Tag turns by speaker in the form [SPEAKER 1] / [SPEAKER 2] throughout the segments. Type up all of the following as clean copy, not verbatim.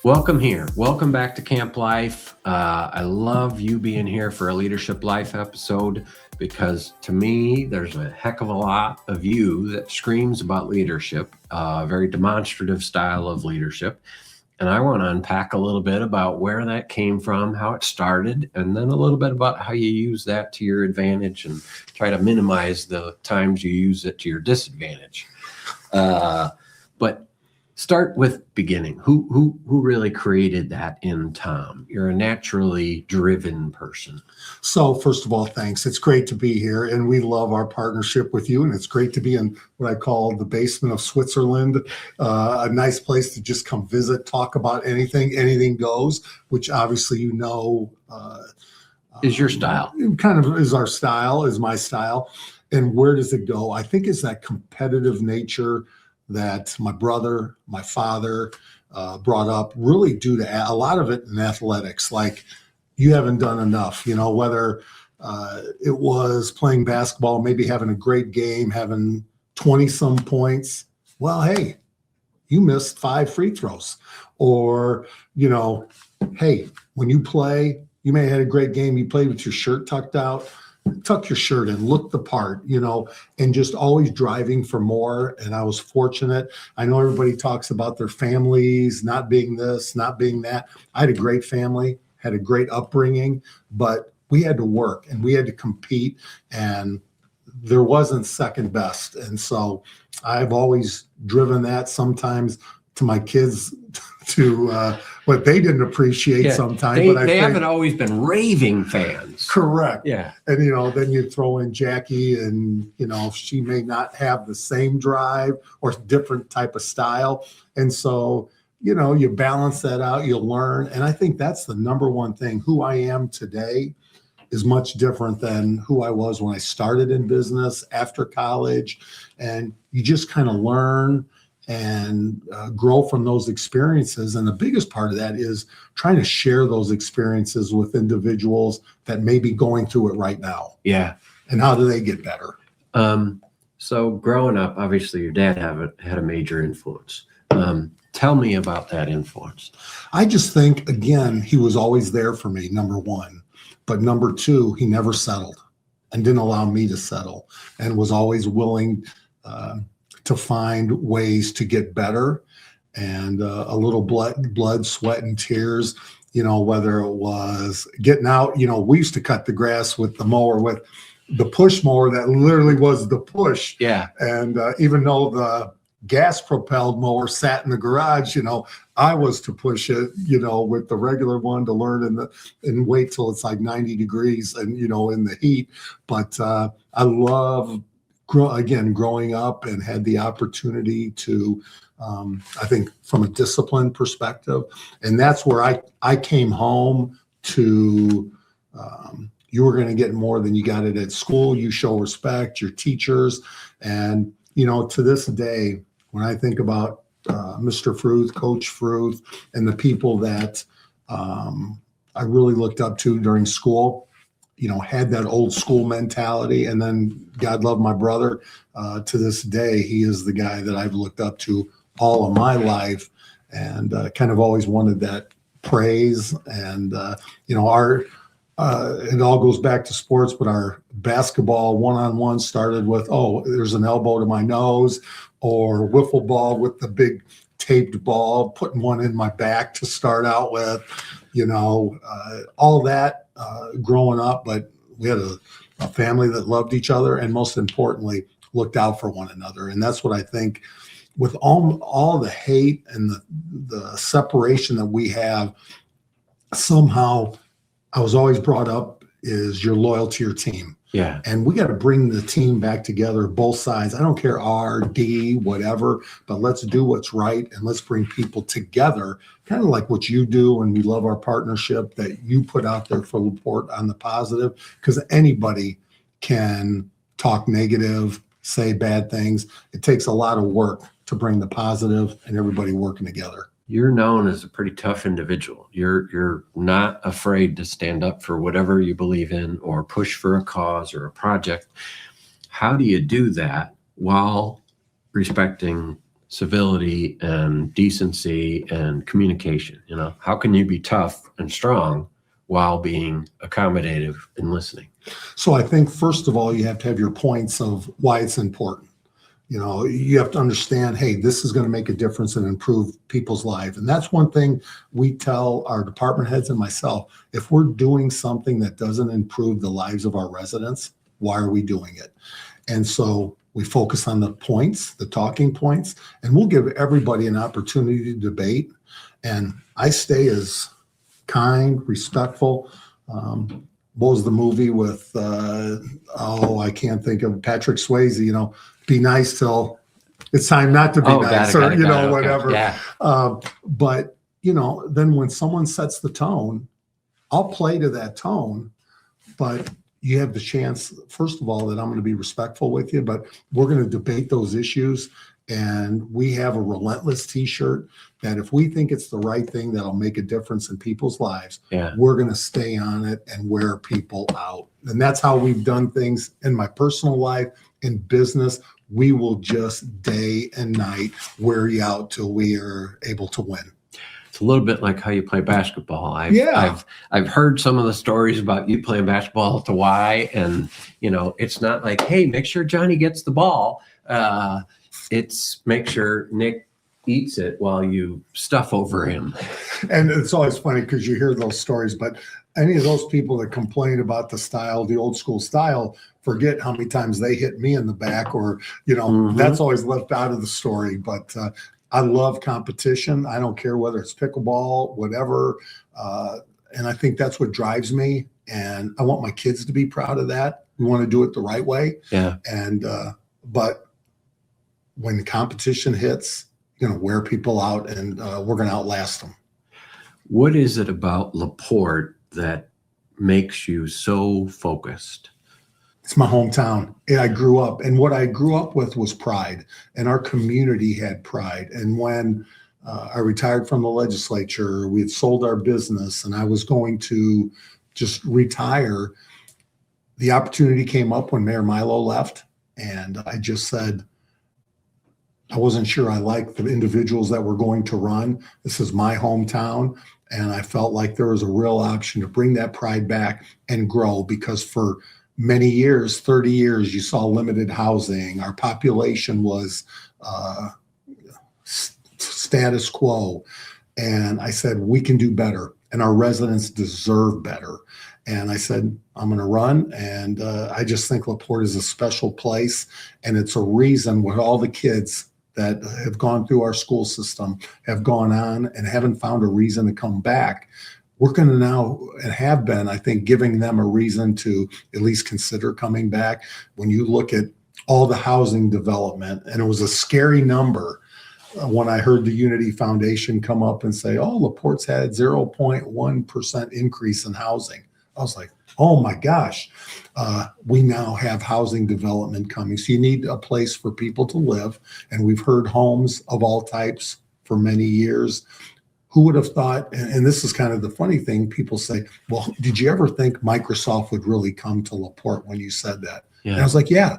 [SPEAKER 1] Welcome here. Welcome back to Camp Life. I love you being here for a Leadership Life episode because to me, there's a heck of a lot of you that screams about leadership, a very demonstrative style of leadership. And I want to unpack a little bit about where that came from, how it started, and then a little bit about how you use that to your advantage and try to minimize the times you use it to your disadvantage. But start with beginning. Who really created that in Tom? You're a naturally driven person.
[SPEAKER 2] So first of all, thanks. It's great to be here, and we love our partnership with you. And it's great to be in what I call the basement of Switzerland, a nice place to just come visit, talk about anything goes, which obviously
[SPEAKER 1] Is your style.
[SPEAKER 2] Kind of is our style, is my style. And where does it go? I think it's that competitive nature that my brother, my father brought up, really due to a lot of it in athletics. Like, you haven't done enough, whether it was playing basketball, maybe having a great game, having 20 some points. Well, hey, you missed 5 free throws. Or, hey, when you play, you may have had a great game. You played with your shirt tucked out. Tuck your shirt in, look the part, and just always driving for more. And I was fortunate. I know everybody talks about their families not being this, not being that. I had a great family, had a great upbringing, but we had to work and we had to compete, and there wasn't second best. And so I've always driven that, sometimes to my kids to what they didn't appreciate sometimes.
[SPEAKER 1] But they haven't always been raving fans.
[SPEAKER 2] Correct.
[SPEAKER 1] Yeah.
[SPEAKER 2] And, then you throw in Jackie, and, she may not have the same drive or different type of style. And so, you balance that out, you learn. And I think that's the number one thing. Who I am today is much different than who I was when I started in business after college. And you just kind of learn and grow from those experiences. And the biggest part of that is trying to share those experiences with individuals that may be going through it right now.
[SPEAKER 1] Yeah.
[SPEAKER 2] And how do they get better?
[SPEAKER 1] So growing up, obviously your dad had a major influence. Tell me about that influence.
[SPEAKER 2] I just think, again, he was always there for me, number one. But number two, he never settled and didn't allow me to settle, and was always willing to find ways to get better, and a little blood, sweat, and tears, whether it was getting out, we used to cut the grass with the mower, with the push mower that literally was the push.
[SPEAKER 1] Yeah.
[SPEAKER 2] And even though the gas propelled mower sat in the garage, I was to push it, with the regular one, to learn and wait till it's like 90 degrees and, in the heat. But I love growing up and had the opportunity to, I think, from a discipline perspective. And that's where I came home to, you were going to get more than you got it at school. You show respect, your teachers. And, to this day, when I think about Mr. Fruth, Coach Fruth, and the people that I really looked up to during school, had that old school mentality. And then, God love my brother, to this day, he is the guy that I've looked up to all of my life, and kind of always wanted that praise. And, it all goes back to sports, but our basketball one-on-one started with, there's an elbow to my nose, or wiffle ball with the big taped ball, putting one in my back to start out with, all that growing up. But we had a family that loved each other, and most importantly, looked out for one another. And that's what I think, with all the hate and the separation that we have, somehow I was always brought up is you're loyal to your team.
[SPEAKER 1] Yeah.
[SPEAKER 2] And we got to bring the team back together, both sides. I don't care R, D, whatever, but let's do what's right, and let's bring people together, kind of like what you do. And we love our partnership that you put out there for report on the positive, because anybody can talk negative, say bad things. It takes a lot of work to bring the positive and everybody working together.
[SPEAKER 1] You're known as a pretty tough individual. You're not afraid to stand up for whatever you believe in or push for a cause or a project. How do you do that while respecting civility and decency and communication. You know, how can you be tough and strong while being accommodative and listening?
[SPEAKER 2] So I think, first of all, you have to have your points of why it's important. You know, you have to understand, hey, this is going to make a difference and improve people's lives. And that's one thing we tell our department heads and myself. If we're doing something that doesn't improve the lives of our residents, why are we doing it? And so we focus on the points, the talking points, and we'll give everybody an opportunity to debate. And I stay as kind, respectful. What was the movie with, I can't think of, Patrick Swayze, you know, be nice till it's time not to be nice, or, you know, whatever.
[SPEAKER 1] Yeah.
[SPEAKER 2] But, you know, then when someone sets the tone, I'll play to that tone, but you have the chance, first of all, that I'm going to be respectful with you, but we're going to debate those issues. And we have a relentless t-shirt that if we think it's the right thing that'll make a difference in people's lives, we're going to stay on it and wear people out. And that's how we've done things in my personal life, in business. We will just day and night wear you out till we are able to win.
[SPEAKER 1] It's a little bit like how you play basketball. I've heard some of the stories about you playing basketball at the Y, and you know, it's not like, hey, make sure Johnny gets the ball. It's make sure Nick eats it while you stuff over him.
[SPEAKER 2] And it's always funny because you hear those stories, but any of those people that complain about the style, the old school style, forget how many times they hit me in the back, or, you know, that's always left out of the story. But I love competition. I don't care whether it's pickleball, whatever. And I think that's what drives me. And I want my kids to be proud of that. We want to do it the right way.
[SPEAKER 1] Yeah.
[SPEAKER 2] And, but when the competition hits, you're going to wear people out, and we're going to outlast them.
[SPEAKER 1] What is it about LaPorte that makes you so focused?
[SPEAKER 2] It's my hometown. I grew up, and what I grew up with was pride, and our community had pride. And when I retired from the legislature, we had sold our business, and I was going to just retire. The opportunity came up when Mayor Milo left, and I just said, I wasn't sure I liked the individuals that were going to run. This is my hometown. And I felt like there was a real option to bring that pride back and grow, because for many years, 30 years, you saw limited housing. Our population was status quo. And I said, we can do better, and our residents deserve better. And I said, I'm going to run. And I just think LaPorte is a special place. And it's a reason with all the kids that have gone through our school system, have gone on and haven't found a reason to come back. We're going to now, and have been, I think, giving them a reason to at least consider coming back. When you look at all the housing development, and it was a scary number when I heard the Unity Foundation come up and say, oh, LaPorte's had 0.1% increase in housing. I was like, oh my gosh, we now have housing development coming. So you need a place for people to live. And we've heard homes of all types for many years. Who would have thought, and this is kind of the funny thing, people say, well, did you ever think Microsoft would really come to LaPorte when you said that?
[SPEAKER 1] Yeah.
[SPEAKER 2] And I was like, yeah.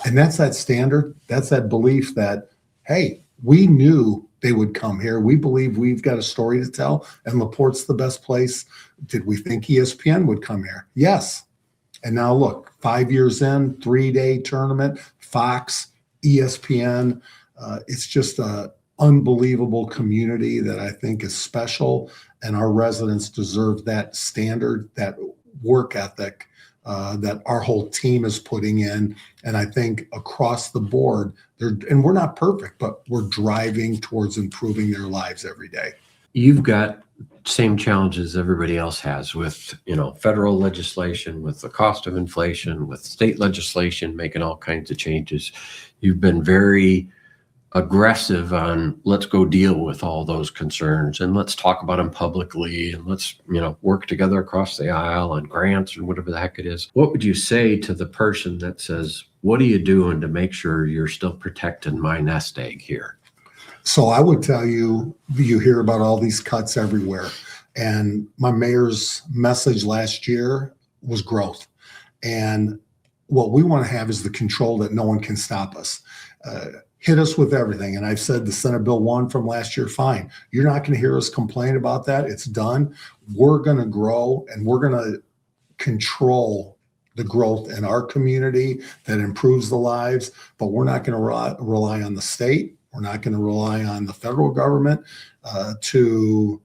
[SPEAKER 2] And that's that standard. That's that belief that, hey, we knew they would come here. We believe we've got a story to tell, and LaPorte's the best place. Did we think ESPN would come here? Yes. And now look, 5 years in, 3-day tournament, Fox, ESPN. It's just a unbelievable community that I think is special, and our residents deserve that standard, that work ethic that our whole team is putting in. And I think across the board, and we're not perfect, but we're driving towards improving their lives every day.
[SPEAKER 1] You've got same challenges everybody else has with, you know, federal legislation, with the cost of inflation, with state legislation, making all kinds of changes. You've been very aggressive on let's go deal with all those concerns, and let's talk about them publicly, and let's, you know, work together across the aisle on grants and whatever the heck it is. What would you say to the person that says, what are you doing to make sure you're still protecting my nest egg here?
[SPEAKER 2] So I would tell you, you hear about all these cuts everywhere. And my mayor's message last year was growth. And what we want to have is the control that no one can stop us. hit us with everything. And I've said the Senate Bill 1 from last year, fine. You're not going to hear us complain about that. It's done. We're going to grow, and we're going to control the growth in our community that improves the lives, but we're not going to rely on the state. We're not going to rely on the federal government to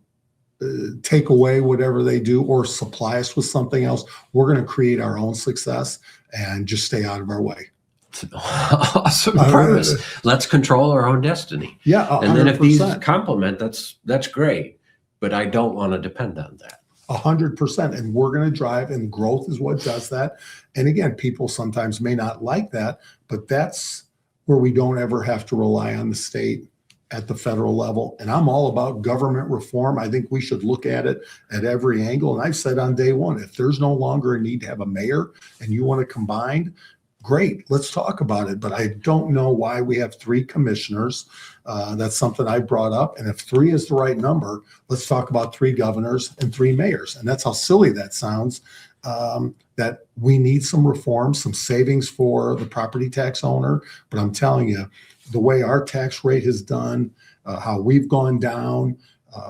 [SPEAKER 2] take away whatever they do or supply us with something else. We're going to create our own success and just stay out of our way.
[SPEAKER 1] It's an awesome premise. Let's control our own destiny.
[SPEAKER 2] Yeah, 100%.
[SPEAKER 1] And then if these complement, that's great. But I don't want to depend on that.
[SPEAKER 2] 100%. And we're going to drive, and growth is what does that. And again, people sometimes may not like that, but that's where we don't ever have to rely on the state at the federal level. And I'm all about government reform. I think we should look at it at every angle. And I've said on day one, if there's no longer a need to have a mayor and you want to combine, great, let's talk about it. But I don't know why we have 3 commissioners. That's something I brought up. And if 3 is the right number, let's talk about 3 governors and 3 mayors. And that's how silly that sounds, that we need some reform, some savings for the property tax owner. But I'm telling you, the way our tax rate has done, how we've gone down,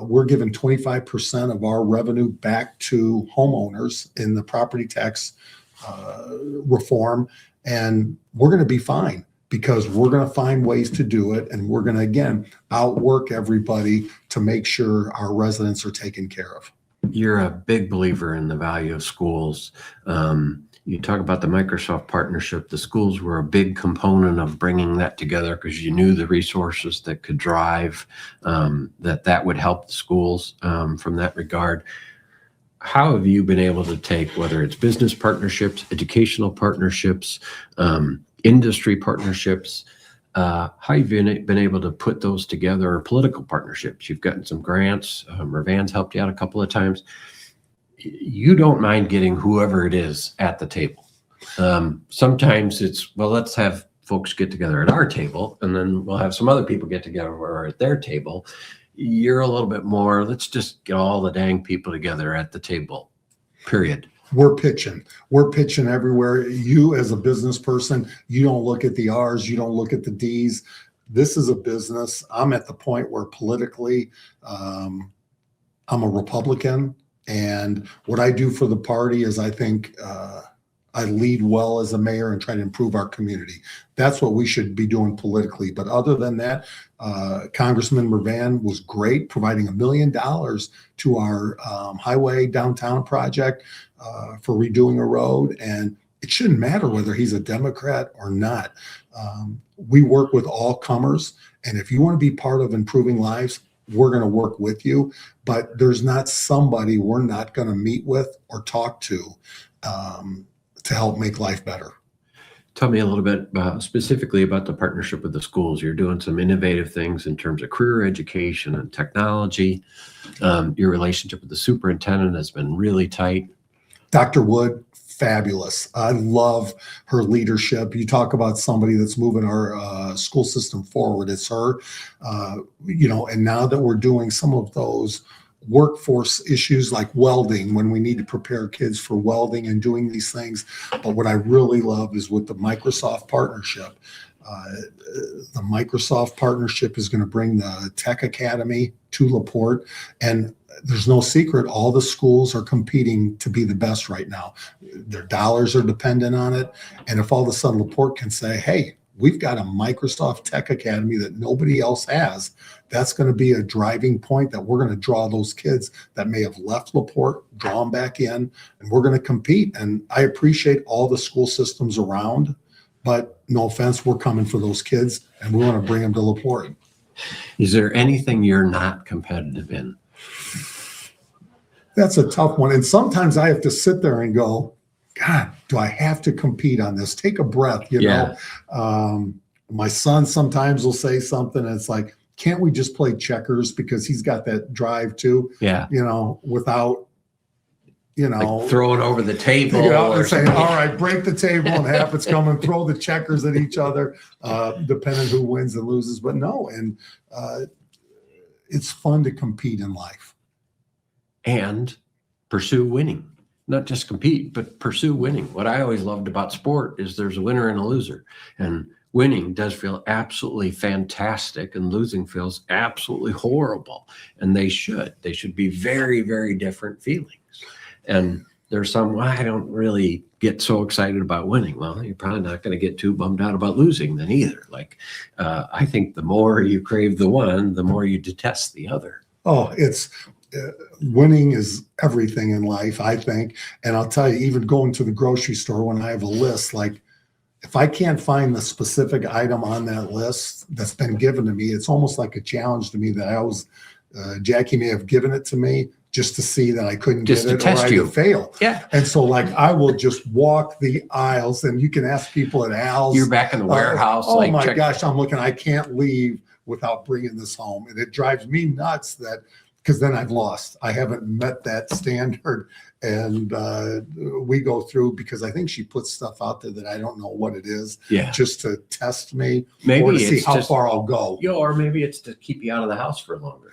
[SPEAKER 2] we're giving 25% of our revenue back to homeowners in the property tax reform. And we're going to be fine because we're going to find ways to do it. And we're going to, again, outwork everybody to make sure our residents are taken care of.
[SPEAKER 1] You're a big believer in the value of schools. You talk about the Microsoft partnership. The schools were a big component of bringing that together because you knew the resources that could drive, that would help the schools from that regard. How have you been able to take, whether it's business partnerships, educational partnerships, industry partnerships, how have you been able to put those together, or political partnerships? You've gotten some grants. Mervan's helped you out a couple of times. You don't mind getting whoever it is at the table. Sometimes it's, well, let's have folks get together at our table, and then we'll have some other people get together at their table. You're a little bit more, let's just get all the dang people together at the table, period.
[SPEAKER 2] We're pitching everywhere. You as a business person, you don't look at the R's, you don't look at the D's. This is a business. I'm at the point where politically, I'm a Republican, and what I do for the party is I think I lead well as a mayor and try to improve our community. That's what we should be doing politically. But other than that, Congressman Mervan was great, providing $1 million to our highway downtown project for redoing a road. And it shouldn't matter whether he's a Democrat or not. We work with all comers. And if you want to be part of improving lives, we're going to work with you. But there's not somebody we're not going to meet with or talk to help make life better.
[SPEAKER 1] Tell me a little bit specifically about the partnership with the schools. You're doing some innovative things in terms of career education and technology. Your relationship with the superintendent has been really tight.
[SPEAKER 2] Dr. Wood, fabulous. I love her leadership. You talk about somebody that's moving our school system forward. It's her, and now that we're doing some of those workforce issues like welding, when we need to prepare kids for welding and doing these things. But what I really love is with the Microsoft partnership. The Microsoft partnership is going to bring the Tech Academy to LaPorte. And there's no secret, all the schools are competing to be the best right now. Their dollars are dependent on it. And if all of a sudden LaPorte can say, hey, we've got a Microsoft Tech Academy that nobody else has, that's going to be a driving point that we're going to draw those kids that may have left LaPorte, draw them back in, and we're going to compete. And I appreciate all the school systems around, but no offense, we're coming for those kids and we want to bring them to LaPorte.
[SPEAKER 1] Is there anything you're not competitive in?
[SPEAKER 2] That's a tough one. And sometimes I have to sit there and go, God, do I have to compete on this? Take a breath, you know? My son sometimes will say something and it's like, can't we just play checkers? Because he's got that drive too, without,
[SPEAKER 1] like throwing over the table.
[SPEAKER 2] And saying, all right, break the table in half. It's coming, throw the checkers at each other, depending who wins and loses. But no, and it's fun to compete in life.
[SPEAKER 1] And pursue winning. Not just compete, but pursue winning. What I always loved about sport is there's a winner and a loser. And winning does feel absolutely fantastic and losing feels absolutely horrible. And they should be very, very different feelings. And there's some, well, I don't really get so excited about winning. Well, you're probably not going to get too bummed out about losing then either. Like, I think the more you crave the one, the more you detest the other.
[SPEAKER 2] Oh, it's winning is everything in life, I think. And I'll tell you, even going to the grocery store when I have a list, like if I can't find the specific item on that list that's been given to me, it's almost like a challenge to me that I always, Jackie may have given it to me just to see that I couldn't
[SPEAKER 1] Just
[SPEAKER 2] get
[SPEAKER 1] to
[SPEAKER 2] it
[SPEAKER 1] test
[SPEAKER 2] or I
[SPEAKER 1] you.
[SPEAKER 2] would fail.
[SPEAKER 1] Yeah.
[SPEAKER 2] And so like I will just walk the aisles, and you can ask people at Al's.
[SPEAKER 1] You're back in the warehouse.
[SPEAKER 2] Oh
[SPEAKER 1] like,
[SPEAKER 2] my gosh, I'm looking, I can't leave without bringing this home. And it drives me nuts that, because then I've lost. I haven't met that standard. And we go through, because I think she puts stuff out there that I don't know what it is,
[SPEAKER 1] Yeah.
[SPEAKER 2] just to test me,
[SPEAKER 1] Maybe
[SPEAKER 2] or to
[SPEAKER 1] it's
[SPEAKER 2] see how
[SPEAKER 1] just,
[SPEAKER 2] far I'll go.
[SPEAKER 1] or maybe it's to keep you out of the house for longer.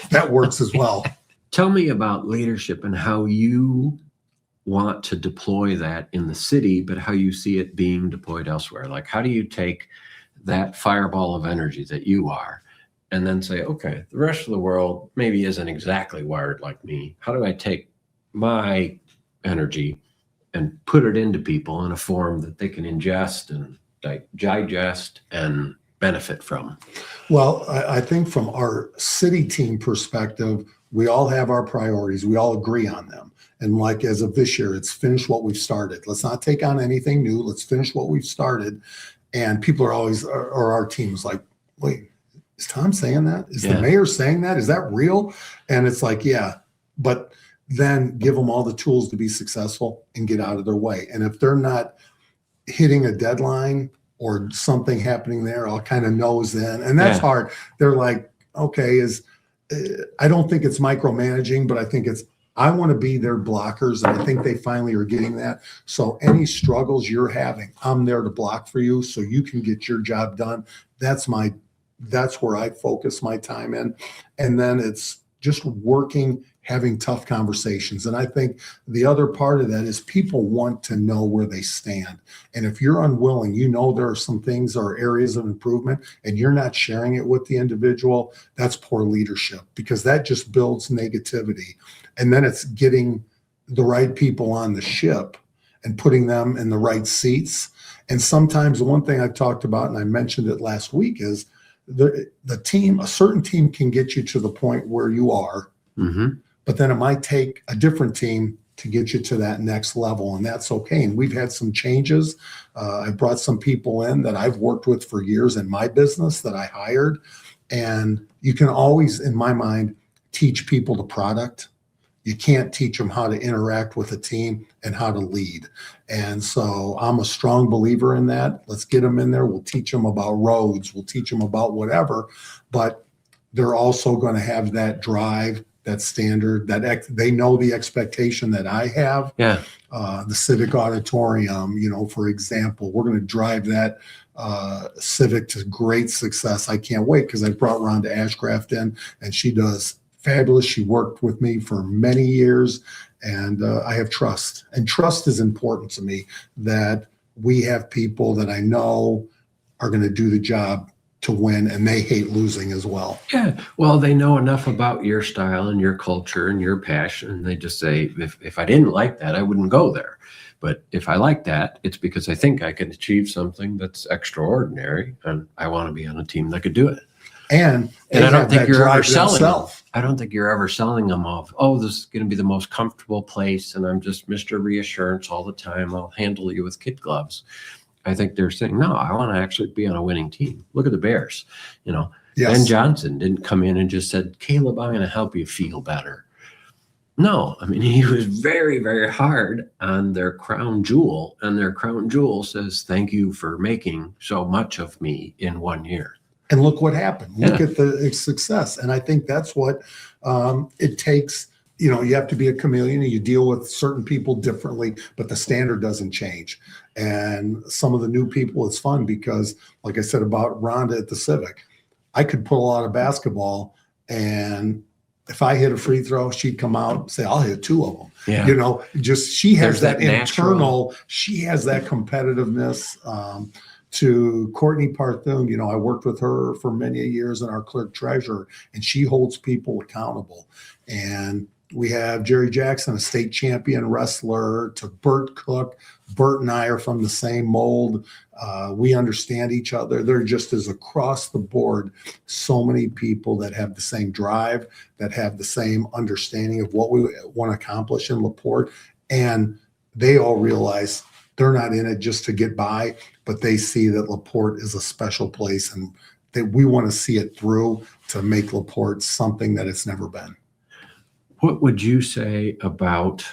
[SPEAKER 2] That works as well.
[SPEAKER 1] Tell me about leadership and how you want to deploy that in the city, but how you see it being deployed elsewhere. Like, how do you take that fireball of energy that you are and then say, okay, the rest of the world maybe isn't exactly wired like me. How do I take my energy and put it into people in a form that they can ingest and digest and benefit from?
[SPEAKER 2] Well, I think from our city team perspective, we all have our priorities. We all agree on them. And like as of this year, it's finish what we've started. Let's not take on anything new. Let's finish what we've started. And people are always, or our team is like, wait, is Tom saying that? Is the mayor saying that? Is that real? And it's like, yeah, but then give them all the tools to be successful and get out of their way. And if they're not hitting a deadline or something happening there, I'll kind of nose in. And that's hard. They're like, okay, I don't think it's micromanaging, but I think I want to be their blockers. And I think they finally are getting that. So any struggles you're having, I'm there to block for you so you can get your job done. That's where I focus my time in. And then it's just working, having tough conversations. And I think the other part of that is people want to know where they stand. And if you're unwilling, there are some things or areas of improvement, and you're not sharing it with the individual, that's poor leadership, because that just builds negativity. And then it's getting the right people on the ship and putting them in the right seats. And sometimes one thing I've talked about, and I mentioned it last week, is the team, a certain team can get you to the point where you are, but then it might take a different team to get you to that next level, and that's okay. And we've had some changes. I brought some people in that I've worked with for years in my business that I hired, and you can always, in my mind, teach people the product. You can't teach them how to interact with a team and how to lead. And so I'm a strong believer in that. Let's get them in there. We'll teach them about roads. We'll teach them about whatever, but they're also going to have that drive, that standard, that they know the expectation that I have.
[SPEAKER 1] Yeah.
[SPEAKER 2] The Civic Auditorium, for example, we're going to drive that Civic to great success. I can't wait, because I brought Rhonda Ashcraft in, and she does fabulous. She worked with me for many years, and I have trust. And trust is important to me, that we have people that I know are going to do the job to win, and they hate losing as well.
[SPEAKER 1] Yeah. Well, they know enough about your style and your culture and your passion. And they just say, if I didn't like that, I wouldn't go there. But if I like that, it's because I think I can achieve something that's extraordinary, and I want to be on a team that could do it.
[SPEAKER 2] And
[SPEAKER 1] I don't think you're ever selling them.
[SPEAKER 2] themselves.
[SPEAKER 1] I don't think you're ever selling them off, oh, this is going to be the most comfortable place, and I'm just Mr. Reassurance all the time. I'll handle you with kid gloves. I think they're saying, no, I want to actually be on a winning team. Look at the Bears.
[SPEAKER 2] Yes.
[SPEAKER 1] Ben Johnson didn't come in and just said, Caleb, I'm going to help you feel better. No, I mean, he was very, very hard on their crown jewel, and their crown jewel says, thank you for making so much of me in 1 year.
[SPEAKER 2] And look what happened. Look at the success. And I think that's what it takes. You have to be a chameleon, and you deal with certain people differently, but the standard doesn't change. And some of the new people, it's fun because, like I said about Rhonda at the Civic, I could pull out a basketball, and if I hit a free throw, she'd come out and say, I'll hit 2 of them. Yeah. She has that internal, she has that competitiveness to Courtney Parthune. You know, I worked with her for many years in our clerk treasurer, and she holds people accountable. And we have Jerry Jackson, a state champion wrestler, to Bert Cook. Bert and I are from the same mold. We understand each other. There just is across the board so many people that have the same drive, that have the same understanding of what we want to accomplish in LaPorte. And they all realize they're not in it just to get by, but they see that LaPorte is a special place, and that we want to see it through to make LaPorte something that it's never been.
[SPEAKER 1] What would you say about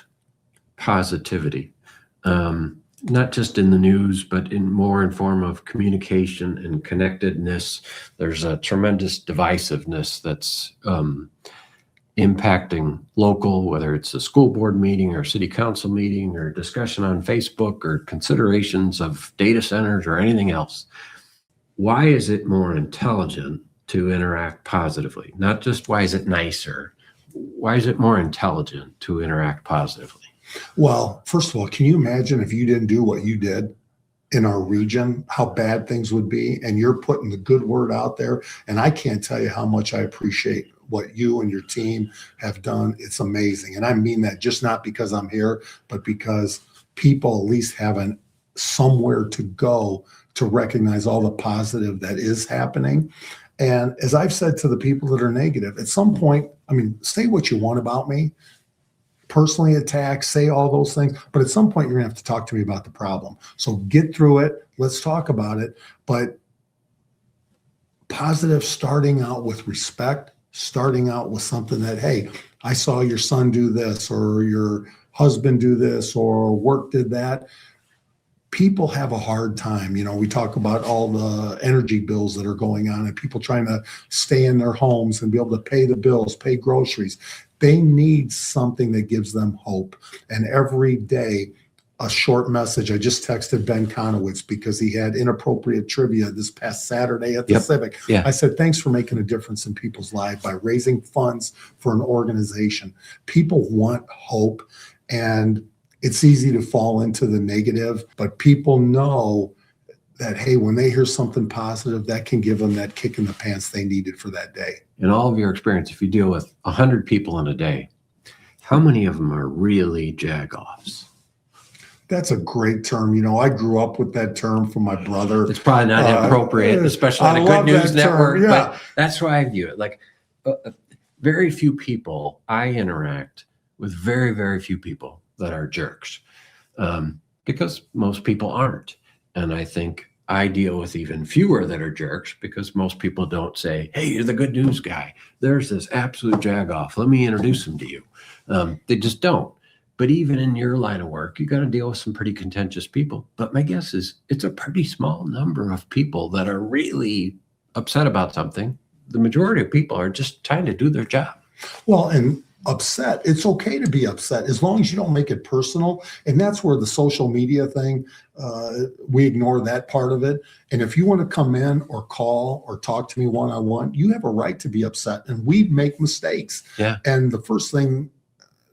[SPEAKER 1] positivity? Not just in the news, but in form of communication and connectedness. There's a tremendous divisiveness that's impacting local, whether it's a school board meeting or city council meeting or discussion on Facebook or considerations of data centers or anything else. Why is it more intelligent to interact positively? Not just why is it nicer? Why is it more intelligent to interact positively?
[SPEAKER 2] Well, first of all, can you imagine if you didn't do what you did in our region, how bad things would be? And you're putting the good word out there. And I can't tell you how much I appreciate what you and your team have done. It's amazing. And I mean that just not because I'm here, but because people at least have somewhere to go to recognize all the positive that is happening. And as I've said to the people that are negative, at some point, I mean, say what you want about me, personally attack, say all those things, but at some point you're gonna have to talk to me about the problem. So get through it, let's talk about it. But positive, starting out with respect, starting out with something that, hey, I saw your son do this, or your husband do this, or work did that. People have a hard time. You know, we talk about all the energy bills that are going on and people trying to stay in their homes and be able to pay the bills, pay groceries. They need something that gives them hope. And every day, a short message. I just texted Ben Conowitz because he had inappropriate trivia this past Saturday at the Civic.
[SPEAKER 1] Yeah.
[SPEAKER 2] I said, thanks for making a difference in people's lives by raising funds for an organization. People want hope, and it's easy to fall into the negative, but people know that, hey, when they hear something positive, that can give them that kick in the pants they needed for that day.
[SPEAKER 1] In all of your experience, if you deal with 100 people in a day, how many of them are really jagoffs?
[SPEAKER 2] That's a great term. You know, I grew up with that term from my brother.
[SPEAKER 1] It's probably not appropriate, especially on a Good News Network, but that's why I view it. Like, very few people, I interact with very, very few people that are jerks, because most people aren't. And I think I deal with even fewer that are jerks because most people don't say, hey, you're the good news guy. There's this absolute jagoff. Let me introduce him to you. They just don't. But even in your line of work, you got to deal with some pretty contentious people. But my guess is it's a pretty small number of people that are really upset about something. The majority of people are just trying to do their job.
[SPEAKER 2] Well, and upset, it's okay to be upset as long as you don't make it personal. And that's where the social media thing, we ignore that part of it. And if you want to come in or call or talk to me one-on-one, you have a right to be upset. And we make mistakes.
[SPEAKER 1] Yeah.
[SPEAKER 2] And the first thing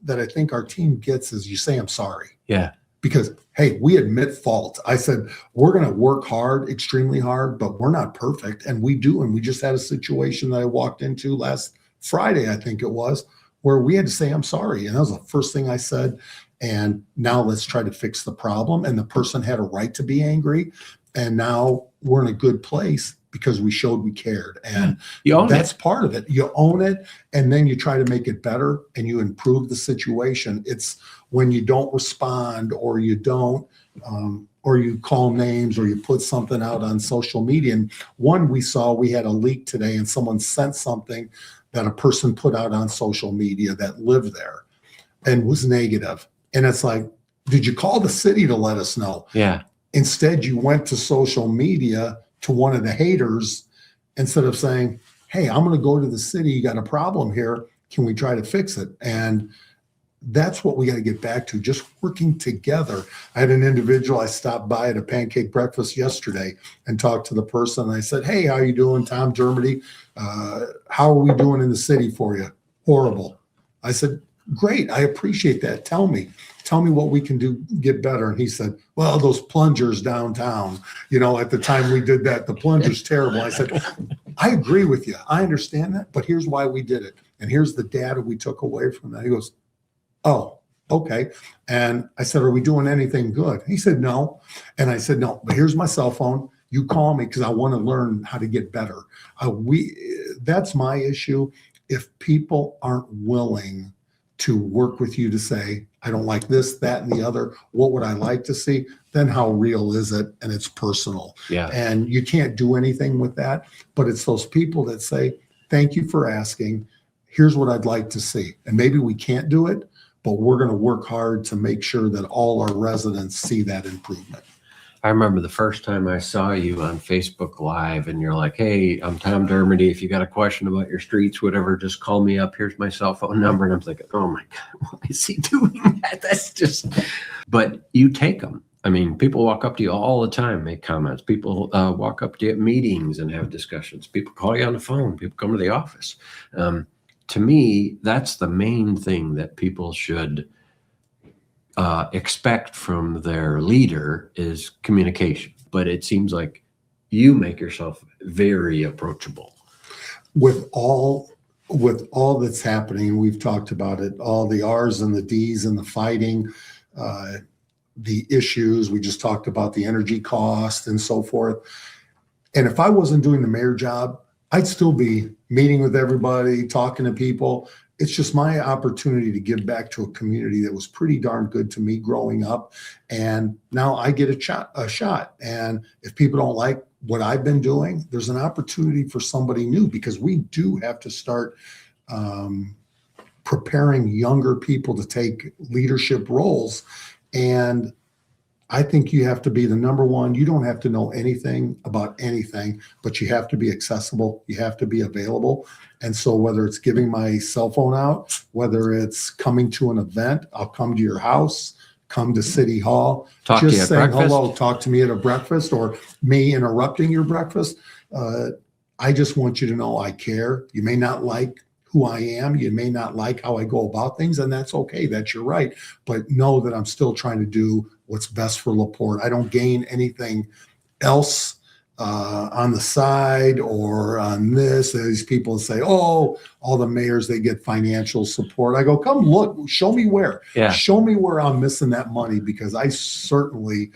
[SPEAKER 2] that I think our team gets is you say, I'm sorry.
[SPEAKER 1] Yeah.
[SPEAKER 2] Because, hey, we admit fault. I said, we're going to work hard, extremely hard, but we're not perfect. And we do. And we just had a situation that I walked into last Friday, I think it was, where we had to say, I'm sorry. And that was the first thing I said. And now let's try to fix the problem. And the person had a right to be angry. And now we're in a good place because we showed we cared. And that's part of it. You own it, and then you try to make it better and you improve the situation. It's when you don't respond, or you don't, or you call names, or you put something out on social media. And we had a leak today, and someone sent something that a person put out on social media that lived there and was negative. And it's like, did you call the city to let us know?
[SPEAKER 1] Yeah.
[SPEAKER 2] Instead, you went to social media to one of the haters instead of saying, hey, I'm going to go to the city. You got a problem here. Can we try to fix it? And that's what we got to get back to, just working together. I had an individual, I stopped by at a pancake breakfast yesterday and talked to the person. And I said, hey, how you doing, Tom Dermody? How are we doing in the city for you? Horrible. I said, great. I appreciate that. Tell me what we can do, get better. And he said, well, those plungers downtown, at the time we did that, the plunger's terrible. I said, I agree with you. I understand that, but here's why we did it. And here's the data we took away from that. He goes, oh, okay. And I said, are we doing anything good? He said, no. And I said, no, but here's my cell phone. You call me because I want to learn how to get better. That's my issue. If people aren't willing to work with you to say, I don't like this, that, and the other, what would I like to see? Then how real is it? And it's personal.
[SPEAKER 1] Yeah.
[SPEAKER 2] And you can't do anything with that. But it's those people that say, thank you for asking. Here's what I'd like to see. And maybe we can't do it, but we're going to work hard to make sure that all our residents see that improvement.
[SPEAKER 1] I remember the first time I saw you on Facebook Live and you're like, hey, I'm Tom Dermody. If you got a question about your streets, whatever, just call me up. Here's my cell phone number. And I'm thinking, oh my God, why is he doing that? That's just, but you take them. I mean, people walk up to you all the time, make comments. People walk up to you at meetings and have discussions. People call you on the phone. People come to the office. To me, that's the main thing that people should expect from their leader is communication. But it seems like you make yourself very approachable.
[SPEAKER 2] With all that's happening, we've talked about it, all the R's and the D's and the fighting, the issues, we just talked about the energy cost and so forth. And if I wasn't doing the mayor job, I'd still be meeting with everybody, talking to people. It's just my opportunity to give back to a community that was pretty darn good to me growing up. And now I get a shot. And if people don't like what I've been doing, there's an opportunity for somebody new, because we do have to start preparing younger people to take leadership roles. And I think you have to be the number one. You don't have to know anything about anything, but you have to be accessible. You have to be available. And so whether it's giving my cell phone out, whether it's coming to an event, I'll come to your house, come to City Hall,
[SPEAKER 1] talk
[SPEAKER 2] just
[SPEAKER 1] to you at
[SPEAKER 2] saying
[SPEAKER 1] breakfast.
[SPEAKER 2] Hello, talk to me at a breakfast, or me interrupting your breakfast. I just want you to know I care. You may not like who I am. You may not like how I go about things, and that's okay. That's your right. But know that I'm still trying to do what's best for LaPorte. I don't gain anything else on the side or on this. These people say, oh, all the mayors, they get financial support. I go, come look, show me where.
[SPEAKER 1] Yeah.
[SPEAKER 2] Show me where I'm missing that money, because I certainly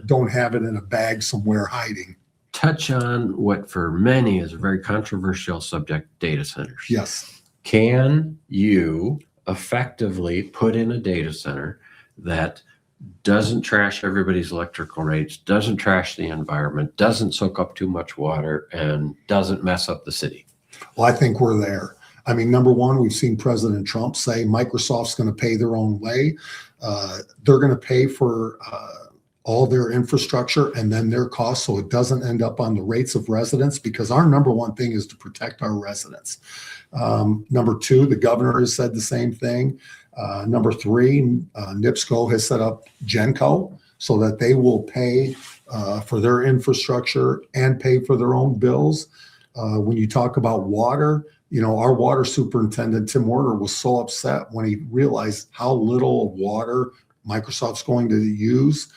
[SPEAKER 2] don't have it in a bag somewhere hiding.
[SPEAKER 1] Touch on what for many is a very controversial subject, data centers.
[SPEAKER 2] Yes.
[SPEAKER 1] Can you effectively put in a data center that doesn't trash everybody's electrical rates, doesn't trash the environment, doesn't soak up too much water, and doesn't mess up the city?
[SPEAKER 2] Well, I think we're there. I mean, number one, we've seen President Trump say Microsoft's going to pay their own way. They're going to pay for all their infrastructure and then their costs, so it doesn't end up on the rates of residents, because our number one thing is to protect our residents. Number two, the governor has said the same thing. Number three, NIPSCO has set up GenCo so that they will pay for their infrastructure and pay for their own bills. When you talk about water, our water superintendent, Tim Werner, was so upset when he realized how little water Microsoft's going to use.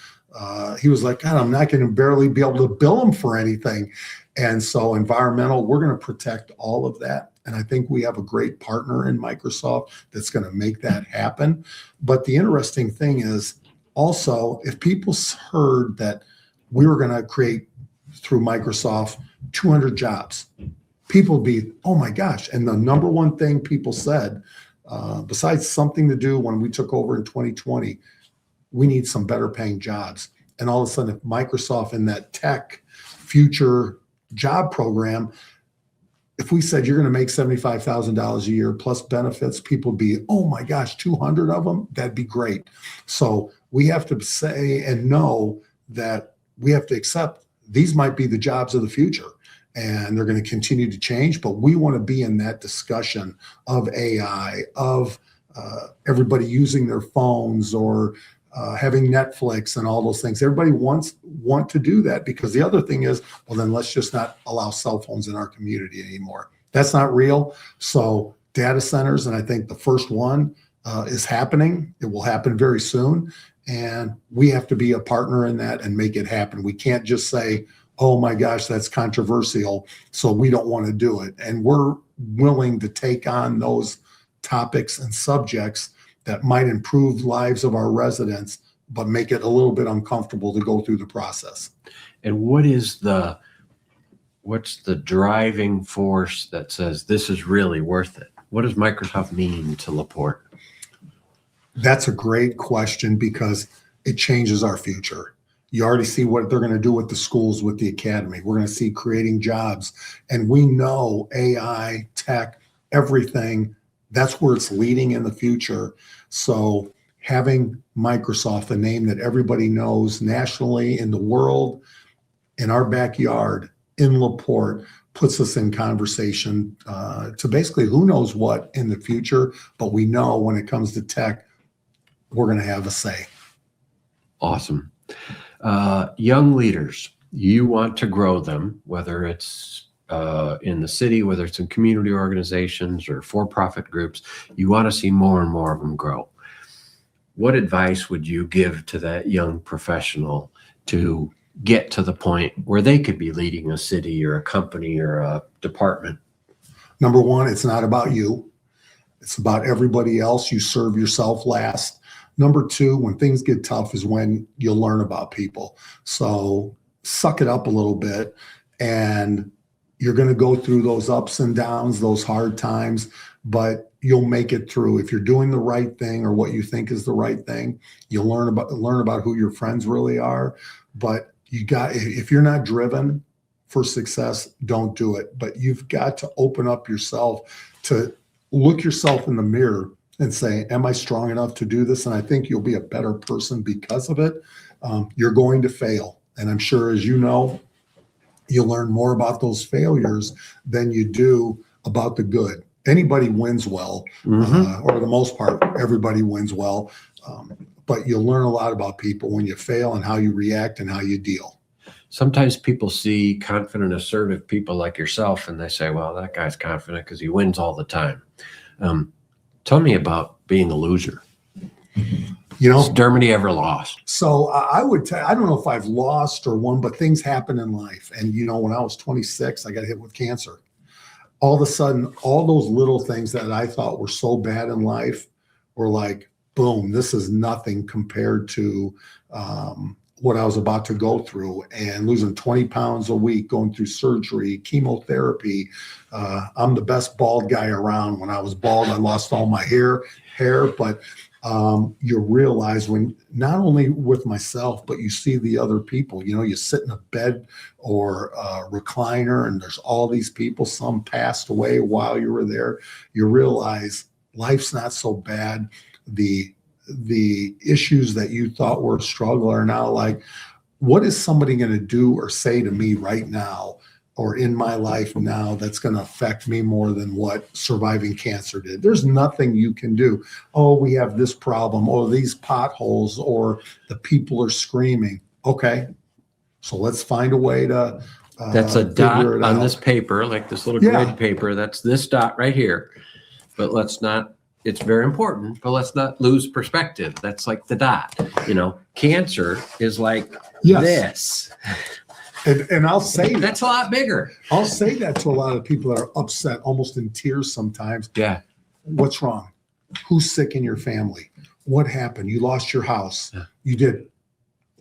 [SPEAKER 2] He was like, God, I'm not going to barely be able to bill them for anything. And so environmental, we're going to protect all of that. And I think we have a great partner in Microsoft that's going to make that happen. But the interesting thing is also, if people heard that we were going to create through Microsoft 200 jobs, people would be, oh my gosh. And the number one thing people said, besides something to do when we took over in 2020, we need some better paying jobs. And all of a sudden, if Microsoft in that tech future job program, if we said you're going to make $75,000 a year plus benefits, people would be, oh my gosh, 200 of them, that'd be great. So we have to say and know that we have to accept these might be the jobs of the future, and they're going to continue to change. But we want to be in that discussion of AI, of everybody using their phones or having Netflix and all those things. Everybody want to do that, because the other thing is, well, then let's just not allow cell phones in our community anymore. That's not real. So data centers, and I think the first one is happening. It will happen very soon, and we have to be a partner in that and make it happen. We can't just say, oh my gosh, that's controversial, so we don't want to do it. And we're willing to take on those topics and subjects that might improve lives of our residents, but make it a little bit uncomfortable to go through the process.
[SPEAKER 1] And what's the driving force that says this is really worth it? What does Microsoft mean to LaPorte?
[SPEAKER 2] That's a great question, because it changes our future. You already see what they're going to do with the schools, with the academy. We're going to see creating jobs. And we know AI, tech, everything, that's where it's leading in the future. So having Microsoft, a name that everybody knows nationally, in the world, in our backyard, in LaPorte, puts us in conversation to basically who knows what in the future. But we know when it comes to tech, we're going to have a say.
[SPEAKER 1] Awesome. Young leaders, you want to grow them, whether it's in the city, whether it's in community organizations or for-profit groups. You want to see more and more of them grow. What advice would you give to that young professional to get to the point where they could be leading a city or a company or a department?
[SPEAKER 2] Number one, it's not about you. It's about everybody else. You serve yourself last. Number two, when things get tough is when you'll learn about people. So suck it up a little bit, and you're going to go through those ups and downs, those hard times, but you'll make it through. If you're doing the right thing or what you think is the right thing, you'll learn about who your friends really are. But if you're not driven for success, don't do it. But you've got to open up yourself to look yourself in the mirror and say, am I strong enough to do this? And I think you'll be a better person because of it. You're going to fail. And I'm sure, as you know, you'll learn more about those failures than you do about the good. Anybody wins well, or for the most part, everybody wins well. But you'll learn a lot about people when you fail and how you react and how you deal.
[SPEAKER 1] Sometimes people see confident, assertive people like yourself, and they say, well, that guy's confident because he wins all the time. Tell me about being a loser. Has Dermody ever lost?
[SPEAKER 2] So I would tell, I don't know if I've lost or won, but things happen in life. And, when I was 26, I got hit with cancer. All of a sudden, all those little things that I thought were so bad in life were like, boom, this is nothing compared to what I was about to go through, and losing 20 pounds a week, going through surgery, chemotherapy. I'm the best bald guy around. When I was bald, I lost all my hair, but you realize, when not only with myself, but you see the other people, you sit in a bed or a recliner, and there's all these people, some passed away while you were there. You realize life's not so bad. The issues that you thought were a struggle are now like, what is somebody going to do or say to me right now or in my life now that's going to affect me more than what surviving cancer did? There's nothing you can do. Oh, we have this problem, or these potholes, or the people are screaming. Okay, so let's find a way to
[SPEAKER 1] that's a dot on this paper, like this little grid paper. That's this dot right here. But let's not, it's very important, but let's not lose perspective. That's like the dot. Cancer is like this.
[SPEAKER 2] And I'll say
[SPEAKER 1] that's a lot bigger.
[SPEAKER 2] I'll say that to a lot of people that are upset, almost in tears sometimes.
[SPEAKER 1] Yeah.
[SPEAKER 2] What's wrong? Who's sick in your family? What happened? You lost your house. Yeah. You did.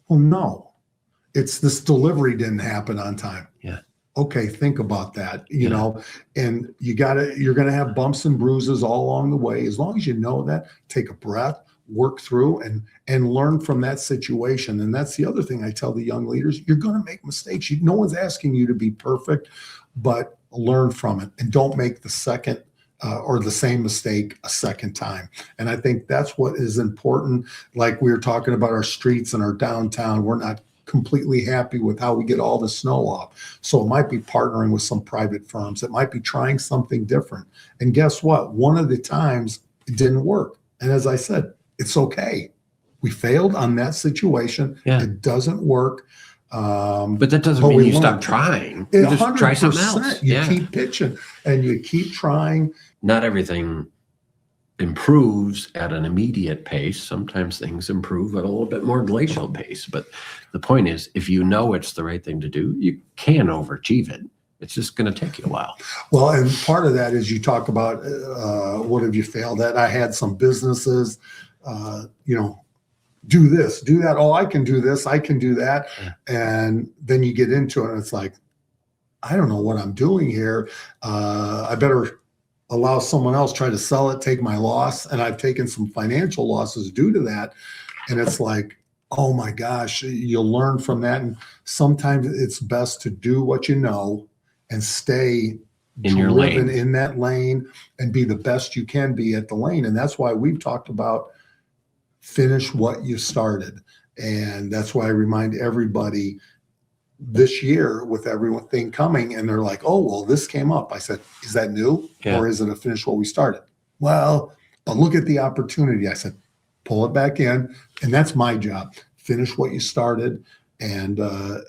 [SPEAKER 2] Well, no. It's this delivery didn't happen on time.
[SPEAKER 1] Yeah.
[SPEAKER 2] Okay, think about that, and you're going to have bumps and bruises all along the way. As long as you know that, take a breath, work through and learn from that situation. And that's the other thing I tell the young leaders. You're going to make mistakes. No one's asking you to be perfect, but learn from it and don't make the second or the same mistake a second time. And I think that's what is important. Like we were talking about our streets and our downtown, we're not completely happy with how we get all the snow off. So it might be partnering with some private firms. It might be trying something different. And guess what? One of the times it didn't work. And as I said, it's okay. We failed on that situation. Yeah. It doesn't work.
[SPEAKER 1] But that doesn't
[SPEAKER 2] But
[SPEAKER 1] mean
[SPEAKER 2] we
[SPEAKER 1] you stop
[SPEAKER 2] learned.
[SPEAKER 1] trying. You just try something else.
[SPEAKER 2] You keep pitching and you keep trying.
[SPEAKER 1] Not everything improves at an immediate pace. Sometimes things improve at a little bit more glacial pace. But the point is, if you know it's the right thing to do, you can overachieve it. It's just going to take you a while.
[SPEAKER 2] Well, and part of that is you talk about what have you failed at? I had some businesses, do this, do that. Oh, I can do this, I can do that. And then you get into it and it's like, I don't know what I'm doing here. I better allow someone else try to sell it, take my loss. And I've taken some financial losses due to that. And it's like, oh my gosh, you'll learn from that. And sometimes it's best to do what you know and stay
[SPEAKER 1] in your lane,
[SPEAKER 2] in that lane, and be the best you can be at the lane. And that's why we've talked about finish what you started. And that's why I remind everybody this year with everything coming, and they're like, oh, well, this came up. I said, is that new?
[SPEAKER 1] Yeah.
[SPEAKER 2] Or is it a finish what we started? Well, but look at the opportunity. I said, pull it back in. And that's my job. Finish what you started. And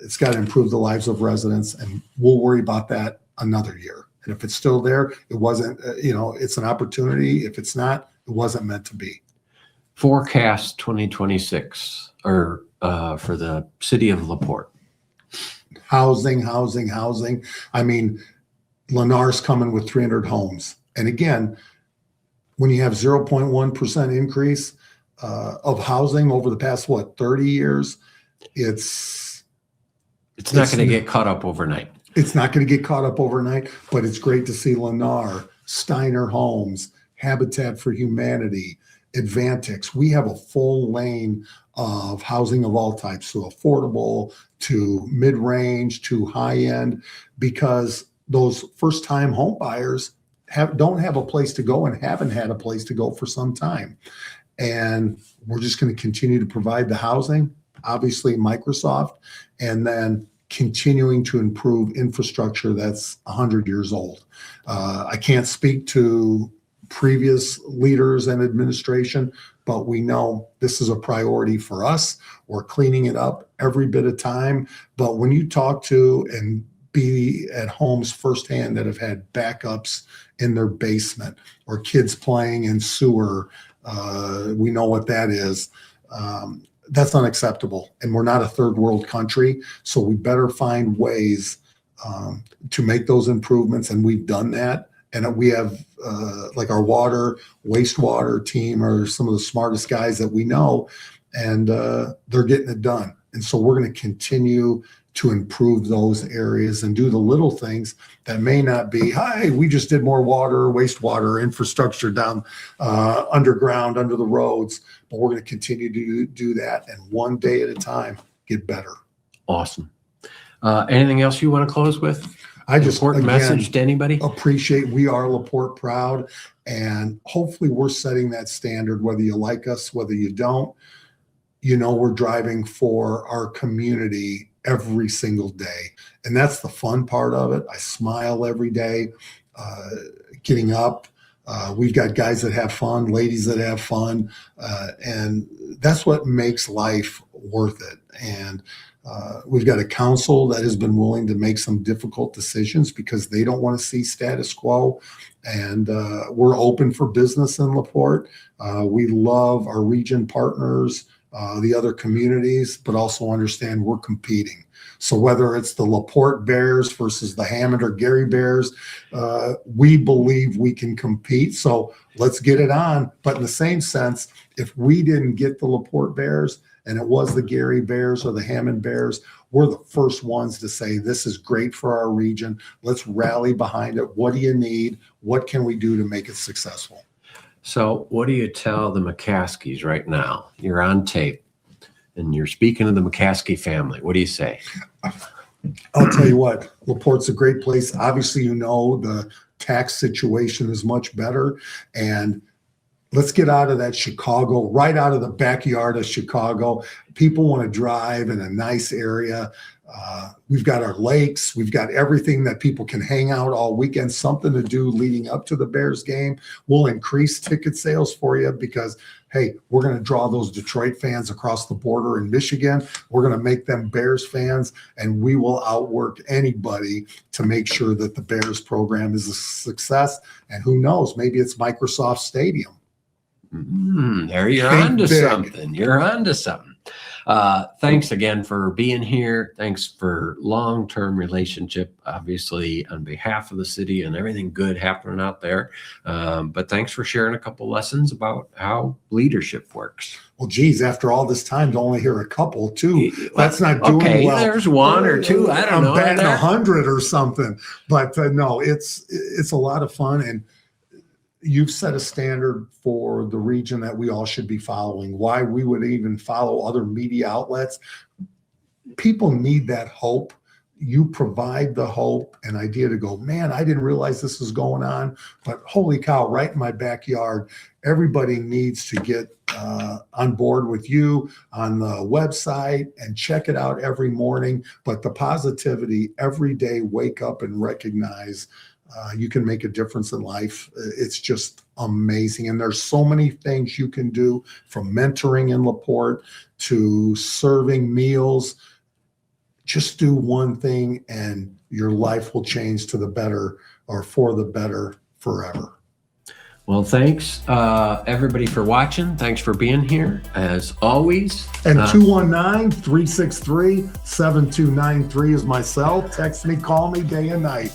[SPEAKER 2] it's got to improve the lives of residents. And we'll worry about that another year. And if it's still there, it wasn't, it's an opportunity. If it's not, it wasn't meant to be.
[SPEAKER 1] Forecast 2026 or for the city of LaPorte.
[SPEAKER 2] Housing. I mean, Lennar's coming with 300 homes. And again, when you have 0.1% increase of housing over the past, 30 years, it's
[SPEAKER 1] not going to get caught up overnight.
[SPEAKER 2] It's not going to get caught up overnight, but it's great to see Lennar, Steiner Homes, Habitat for Humanity, Advantix. We have a full lane of housing of all types, so affordable to mid-range to high-end, because those first-time home buyers don't have a place to go and haven't had a place to go for some time. And we're just going to continue to provide the housing, obviously Microsoft, and then continuing to improve infrastructure that's 100 years old. I can't speak to previous leaders and administration, but we know this is a priority for us. We're cleaning it up every bit of time. But when you talk to and be at homes firsthand that have had backups in their basement or kids playing in sewer, we know what that is. That's unacceptable. And we're not a third world country, so we better find ways to make those improvements. And we've done that. And we have like our water, wastewater team are some of the smartest guys that we know, and they're getting it done. And so we're going to continue to improve those areas and do the little things that may not be, hi, we just did more water, wastewater, infrastructure down underground, under the roads. But we're going to continue to do that, and one day at a time, get better.
[SPEAKER 1] Awesome. Anything else you want to close with?
[SPEAKER 2] I just,
[SPEAKER 1] important message to anybody?
[SPEAKER 2] Appreciate we are LaPorte proud, and hopefully we're setting that standard, whether you like us, whether you don't. We're driving for our community every single day. And that's the fun part of it. I smile every day, getting up. We've got guys that have fun, ladies that have fun. And that's what makes life worth it. And we've got a council that has been willing to make some difficult decisions because they don't want to see status quo. And we're open for business in LaPorte. We love our region partners, the other communities, but also understand we're competing. So whether it's the LaPorte Bears versus the Hammond or Gary Bears, we believe we can compete. So let's get it on. But in the same sense, if we didn't get the LaPorte Bears and it was the Gary Bears or the Hammond Bears, we're the first ones to say, this is great for our region. Let's rally behind it. What do you need? What can we do to make it successful?
[SPEAKER 1] So what do you tell the McCaskies right now? You're on tape and you're speaking to the McCaskey family. What do you say?
[SPEAKER 2] I'll tell you what, LaPorte's a great place. Obviously, the tax situation is much better. And let's get out of that Chicago, right out of the backyard of Chicago. People want to drive in a nice area. We've got our lakes. We've got everything that people can hang out all weekend, something to do leading up to the Bears game. We'll increase ticket sales for you because, hey, we're going to draw those Detroit fans across the border in Michigan. We're going to make them Bears fans, and we will outwork anybody to make sure that the Bears program is a success. And who knows, maybe it's Microsoft Stadium.
[SPEAKER 1] There you're onto something. You're onto something. Thanks again for being here. Thanks for long-term relationship, obviously, on behalf of the city and everything good happening out there. But thanks for sharing a couple lessons about how leadership works.
[SPEAKER 2] Well, geez, after all this time to only hear a couple, too, that's not doing well.
[SPEAKER 1] There's one or two. I don't know.
[SPEAKER 2] I'm batting 100 or something. But no, it's a lot of fun. And you've set a standard for the region that we all should be following. Why we would even follow other media outlets. People need that hope. You provide the hope and idea to go, man, I didn't realize this was going on, but holy cow, right in my backyard. Everybody needs to get on board with you on the website and check it out every morning. But the positivity every day, wake up and recognize you can make a difference in life. It's just amazing. And there's so many things you can do, from mentoring in LaPorte to serving meals. Just do one thing and your life will change to the better, or for the better, forever.
[SPEAKER 1] Well, thanks everybody for watching. Thanks for being here as always.
[SPEAKER 2] And 219-363-7293 is my cell. Text me, call me day and night.